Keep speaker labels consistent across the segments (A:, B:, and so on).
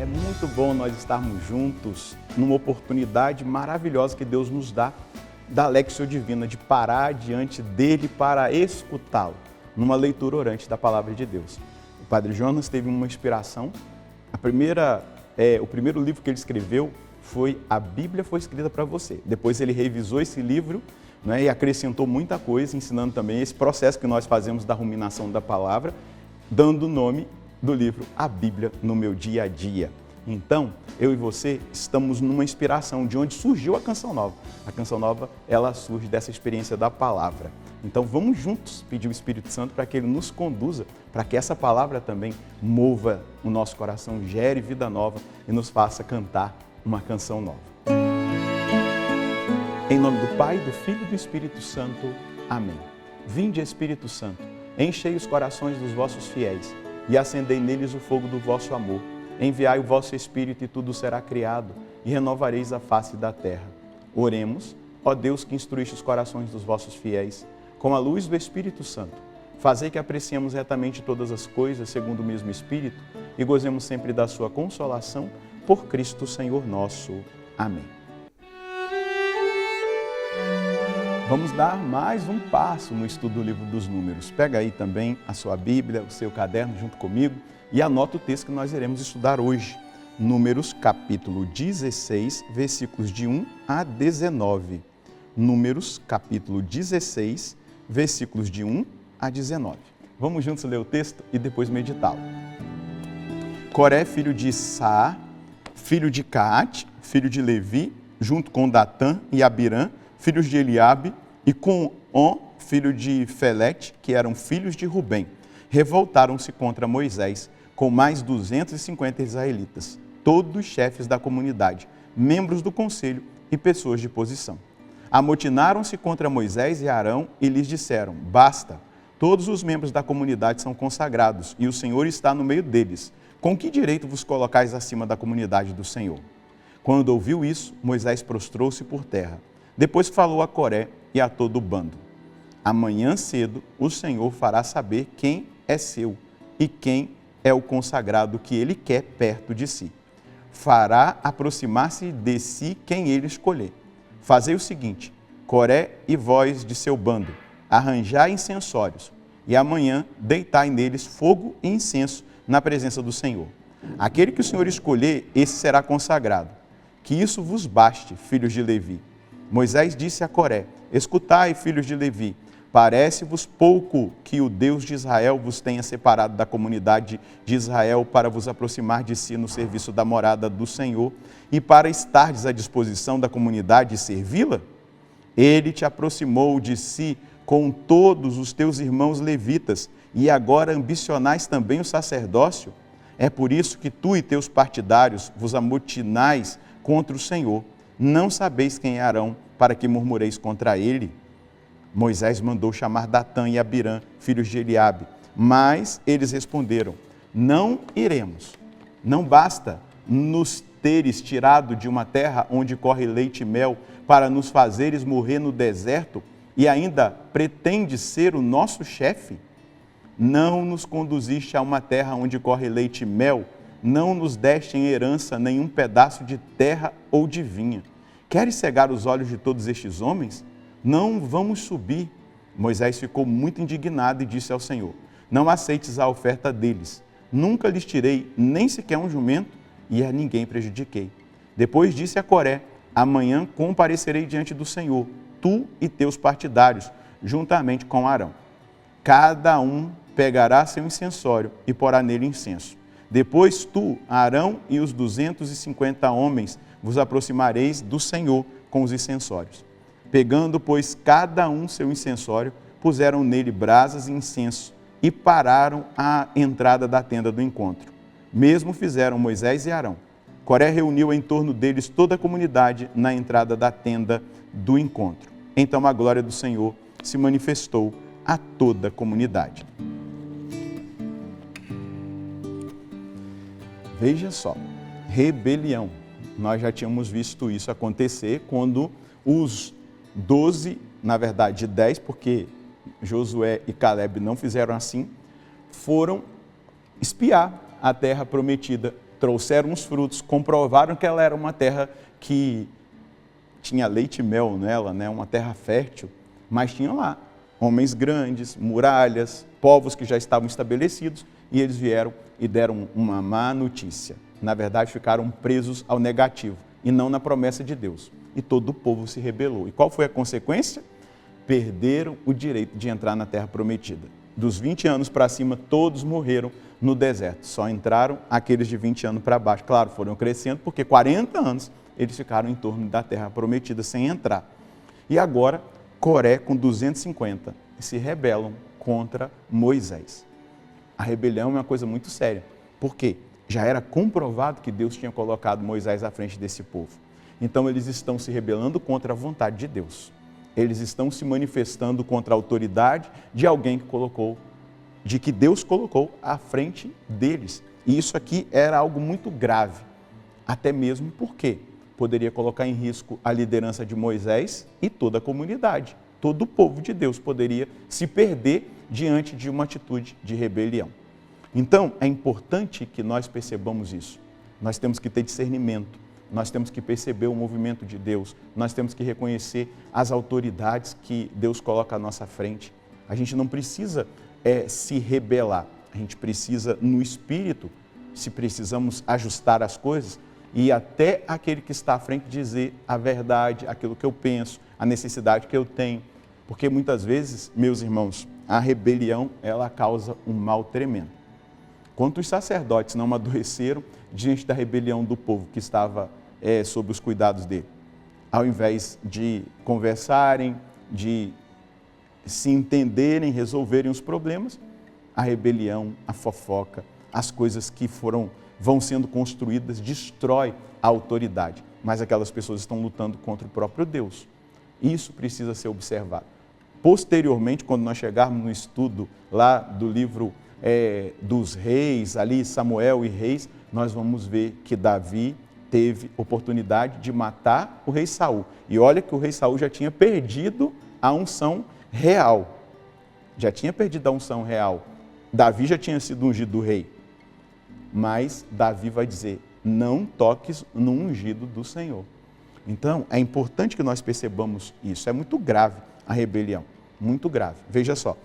A: É muito bom nós estarmos juntos numa oportunidade maravilhosa que Deus nos dá da Lexio Divina, de parar diante dele para escutá-lo, numa leitura orante da Palavra de Deus. O Padre Jonas teve uma inspiração. O primeiro livro que ele escreveu foi A Bíblia Foi Escrita para Você. Depois ele revisou esse livro, né, e acrescentou muita coisa, ensinando também esse processo que nós fazemos da ruminação da palavra, dando o nome do livro A Bíblia no Meu Dia a Dia. Então, eu e você estamos numa inspiração de onde surgiu a Canção Nova. A Canção Nova, ela surge dessa experiência da palavra. Então, vamos juntos pedir o Espírito Santo para que ele nos conduza, para que essa palavra também mova o nosso coração, gere vida nova e nos faça cantar uma canção nova. Em nome do Pai, do Filho e do Espírito Santo. Amém. Vinde, Espírito Santo, enchei os corações dos vossos fiéis e acendei neles o fogo do vosso amor. Enviai o vosso Espírito e tudo será criado e renovareis a face da terra. Oremos, ó Deus que instruíste os corações dos vossos fiéis, com a luz do Espírito Santo. Fazei que apreciemos retamente todas as coisas segundo o mesmo Espírito e gozemos sempre da sua consolação por Cristo Senhor nosso. Amém. Vamos dar mais um passo no estudo do livro dos Números. Pega aí também a sua Bíblia, o seu caderno junto comigo e anota o texto que nós iremos estudar hoje. Números capítulo 16, versículos de 1 a 19. Números capítulo 16, versículos de 1 a 19. Vamos juntos ler o texto e depois meditá-lo. Coré, filho de Saá, filho de Caate, filho de Levi, junto com Datã e Abirã, filhos de Eliabe, e com On, filho de Felete, que eram filhos de Rubem, revoltaram-se contra Moisés, com mais 250 israelitas, todos chefes da comunidade, membros do conselho e pessoas de posição. Amotinaram-se contra Moisés e Arão e lhes disseram: basta, todos os membros da comunidade são consagrados e o Senhor está no meio deles. Com que direito vos colocais acima da comunidade do Senhor? Quando ouviu isso, Moisés prostrou-se por terra. Depois falou a Coré e a todo o bando: amanhã cedo o Senhor fará saber quem é seu e quem é o consagrado que ele quer perto de si. Fará aproximar-se de si quem ele escolher. Fazei o seguinte: Coré e vós de seu bando, arranjai incensórios, e amanhã deitai neles fogo e incenso na presença do Senhor. Aquele que o Senhor escolher, esse será consagrado. Que isso vos baste, filhos de Levi. Moisés disse a Coré: escutai, filhos de Levi, parece-vos pouco que o Deus de Israel vos tenha separado da comunidade de Israel para vos aproximar de si no serviço da morada do Senhor e para estardes à disposição da comunidade e servi-la? Ele te aproximou de si com todos os teus irmãos levitas e agora ambicionais também o sacerdócio? É por isso que tu e teus partidários vos amotinais contra o Senhor. Não sabeis quem é Arão, para que murmureis contra ele? Moisés mandou chamar Datã e Abirã, filhos de Eliabe, mas eles responderam: não iremos. Não basta nos teres tirado de uma terra onde corre leite e mel para nos fazeres morrer no deserto e ainda pretendes ser o nosso chefe? Não nos conduziste a uma terra onde corre leite e mel, não nos deste em herança nenhum pedaço de terra ou de vinha. Queres cegar os olhos de todos estes homens? Não vamos subir. Moisés ficou muito indignado e disse ao Senhor: não aceites a oferta deles. Nunca lhes tirei nem sequer um jumento e a ninguém prejudiquei. Depois disse a Coré: amanhã comparecerei diante do Senhor, tu e teus partidários, juntamente com Arão. Cada um pegará seu incensório e porá nele incenso. Depois tu, Arão e os 250 homens vos aproximareis do Senhor com os incensórios. Pegando, pois, cada um seu incensório, puseram nele brasas e incenso e pararam à entrada da tenda do encontro. Mesmo fizeram Moisés e Arão. Coré reuniu em torno deles toda a comunidade na entrada da tenda do encontro. Então a glória do Senhor se manifestou a toda a comunidade. Veja só, rebelião. Nós já tínhamos visto isso acontecer quando os 12, na verdade 10, porque Josué e Caleb não fizeram assim, foram espiar a terra prometida trouxeram os frutos, comprovaram que ela era uma terra que tinha leite e mel nela, né? Uma terra fértil, mas tinha lá homens grandes, muralhas, povos que já estavam estabelecidos, e eles vieram e deram uma má notícia. Na verdade, ficaram presos ao negativo e não na promessa de Deus. E todo o povo se rebelou. E qual foi a consequência? Perderam o direito de entrar na terra prometida. Dos 20 anos para cima, todos morreram no deserto. Só entraram aqueles de 20 anos para baixo. Claro, foram crescendo, porque 40 anos eles ficaram em torno da terra prometida sem entrar. E agora, Coré com 250 se rebelam contra Moisés. A rebelião é uma coisa muito séria. Por quê? Já era comprovado que Deus tinha colocado Moisés à frente desse povo. Então eles estão se rebelando contra a vontade de Deus. Eles estão se manifestando contra a autoridade de alguém que Deus colocou à frente deles. E isso aqui era algo muito grave, até mesmo porque poderia colocar em risco a liderança de Moisés e toda a comunidade. Todo o povo de Deus poderia se perder diante de uma atitude de rebelião. Então, é importante que nós percebamos isso. Nós temos que ter discernimento, nós temos que perceber o movimento de Deus, nós temos que reconhecer as autoridades que Deus coloca à nossa frente. A gente não precisa se rebelar, a gente precisa, no espírito, se precisamos ajustar as coisas, e até aquele que está à frente dizer a verdade, aquilo que eu penso, a necessidade que eu tenho. Porque muitas vezes, meus irmãos, a rebelião, ela causa um mal tremendo. Quantos sacerdotes não adoeceram diante da rebelião do povo que estava sob os cuidados dele? Ao invés de conversarem, de se entenderem, resolverem os problemas, a rebelião, a fofoca, as coisas que vão sendo construídas, destrói a autoridade. Mas aquelas pessoas estão lutando contra o próprio Deus. Isso precisa ser observado. Posteriormente, quando nós chegarmos no estudo lá do livro dos reis, ali Samuel e reis, nós vamos ver que Davi teve oportunidade de matar o rei Saul. E olha que o rei Saul já tinha perdido a unção real. Já tinha perdido a unção real. Davi já tinha sido ungido rei. Mas Davi vai dizer, não toques no ungido do Senhor. Então, é importante que nós percebamos isso. É muito grave a rebelião, muito grave. Veja só,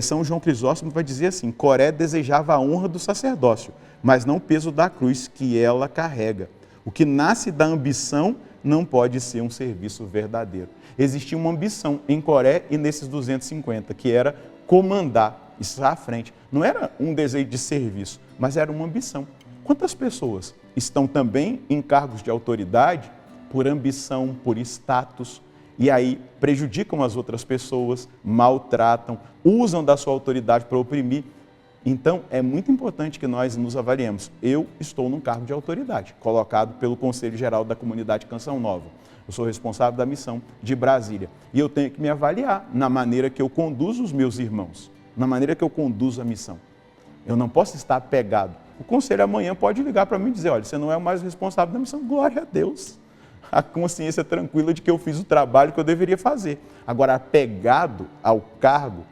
A: São João Crisóstomo vai dizer assim, Coré desejava a honra do sacerdócio, mas não o peso da cruz que ela carrega. O que nasce da ambição não pode ser um serviço verdadeiro. Existia uma ambição em Coré e nesses 250, que era comandar, estar à frente. Não era um desejo de serviço, mas era uma ambição. Quantas pessoas estão também em cargos de autoridade por ambição, por status, e aí prejudicam as outras pessoas, maltratam, usam da sua autoridade para oprimir? Então, é muito importante que nós nos avaliemos. Eu estou num cargo de autoridade, colocado pelo Conselho Geral da Comunidade Canção Nova. Eu sou responsável da missão de Brasília. E eu tenho que me avaliar na maneira que eu conduzo os meus irmãos, na maneira que eu conduzo a missão. Eu não posso estar apegado. O conselho amanhã pode ligar para mim e dizer, olha, você não é mais o responsável da missão. Glória a Deus. A consciência tranquila de que eu fiz o trabalho que eu deveria fazer. Agora, apegado ao cargo,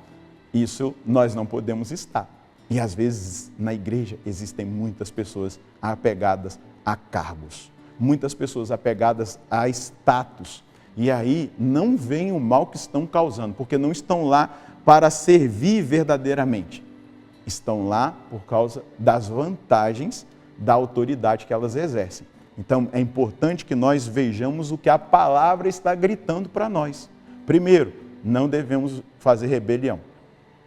A: isso nós não podemos estar. E às vezes na igreja existem muitas pessoas apegadas a cargos, muitas pessoas apegadas a status. E aí não veem o mal que estão causando, porque não estão lá para servir verdadeiramente. Estão lá por causa das vantagens da autoridade que elas exercem. Então é importante que nós vejamos o que a palavra está gritando para nós. Primeiro, não devemos fazer rebelião.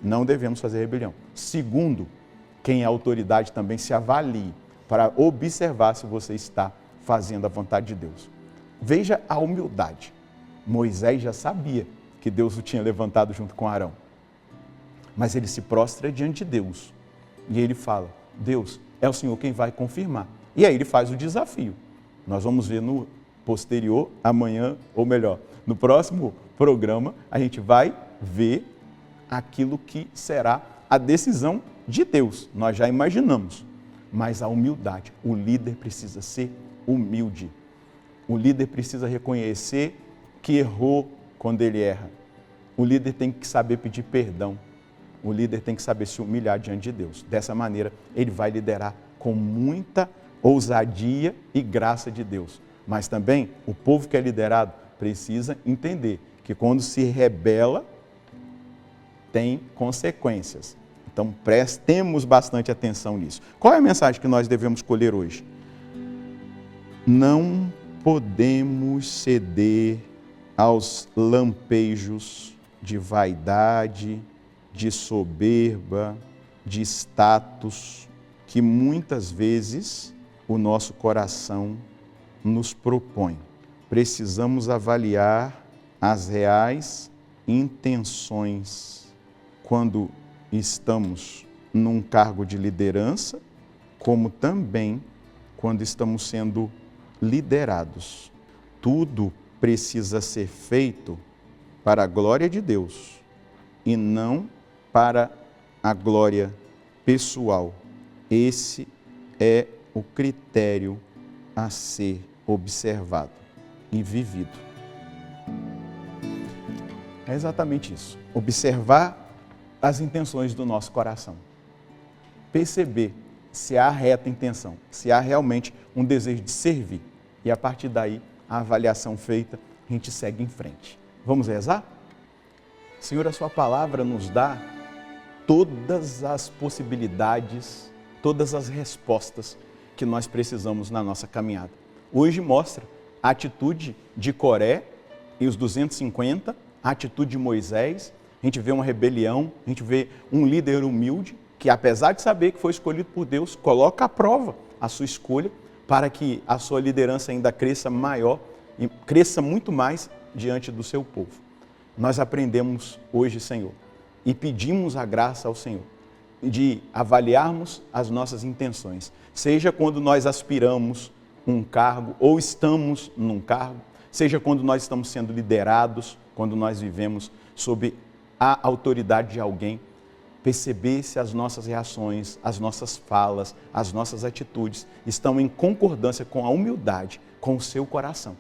A: Não devemos fazer rebelião. Segundo, quem é autoridade também se avalie para observar se você está fazendo a vontade de Deus. Veja a humildade. Moisés já sabia que Deus o tinha levantado junto com Arão. Mas ele se prostra diante de Deus. E ele fala, Deus, é o Senhor quem vai confirmar. E aí ele faz o desafio. Nós vamos ver no posterior, amanhã, ou melhor, no próximo programa, a gente vai ver aquilo que será a decisão de Deus. Nós já imaginamos, mas a humildade. O líder precisa ser humilde. O líder precisa reconhecer que errou quando ele erra. O líder tem que saber pedir perdão. O líder tem que saber se humilhar diante de Deus. Dessa maneira, ele vai liderar com muita ousadia e graça de Deus. Mas também o povo que é liderado precisa entender que quando se rebela, tem consequências. Então prestemos bastante atenção nisso. Qual é a mensagem que nós devemos colher hoje? Não podemos ceder aos lampejos de vaidade, de soberba, de status, que muitas vezes o nosso coração nos propõe. Precisamos avaliar as reais intenções quando estamos num cargo de liderança, como também quando estamos sendo liderados. Tudo precisa ser feito para a glória de Deus e não para a glória pessoal. Esse é o critério a ser observado e vivido. É exatamente isso. Observar as intenções do nosso coração. Perceber se há reta intenção, se há realmente um desejo de servir. E a partir daí, a avaliação feita, a gente segue em frente. Vamos rezar? Senhor, a sua palavra nos dá todas as possibilidades, todas as respostas que nós precisamos na nossa caminhada. Hoje mostra a atitude de Coré e os 250, a atitude de Moisés. A gente vê uma rebelião, a gente vê um líder humilde que, apesar de saber que foi escolhido por Deus, coloca à prova a sua escolha para que a sua liderança ainda cresça maior e cresça muito mais diante do seu povo. Nós aprendemos hoje, Senhor, e pedimos a graça ao Senhor de avaliarmos as nossas intenções, seja quando nós aspiramos um cargo ou estamos num cargo, seja quando nós estamos sendo liderados, quando nós vivemos sob a autoridade de alguém, perceber se as nossas reações, as nossas falas, as nossas atitudes estão em concordância com a humildade, com o seu coração.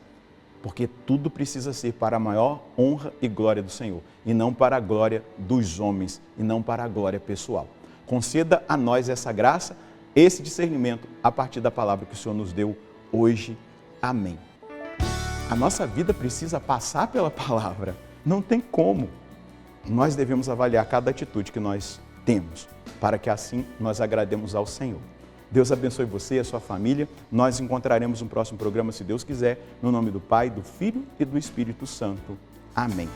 A: Porque tudo precisa ser para a maior honra e glória do Senhor, e não para a glória dos homens, e não para a glória pessoal. Conceda a nós essa graça, esse discernimento, a partir da palavra que o Senhor nos deu hoje. Amém. A nossa vida precisa passar pela palavra, não tem como. Nós devemos avaliar cada atitude que nós temos, para que assim nós agrademos ao Senhor. Deus abençoe você e a sua família. Nós encontraremos um próximo programa, se Deus quiser, no nome do Pai, do Filho e do Espírito Santo. Amém.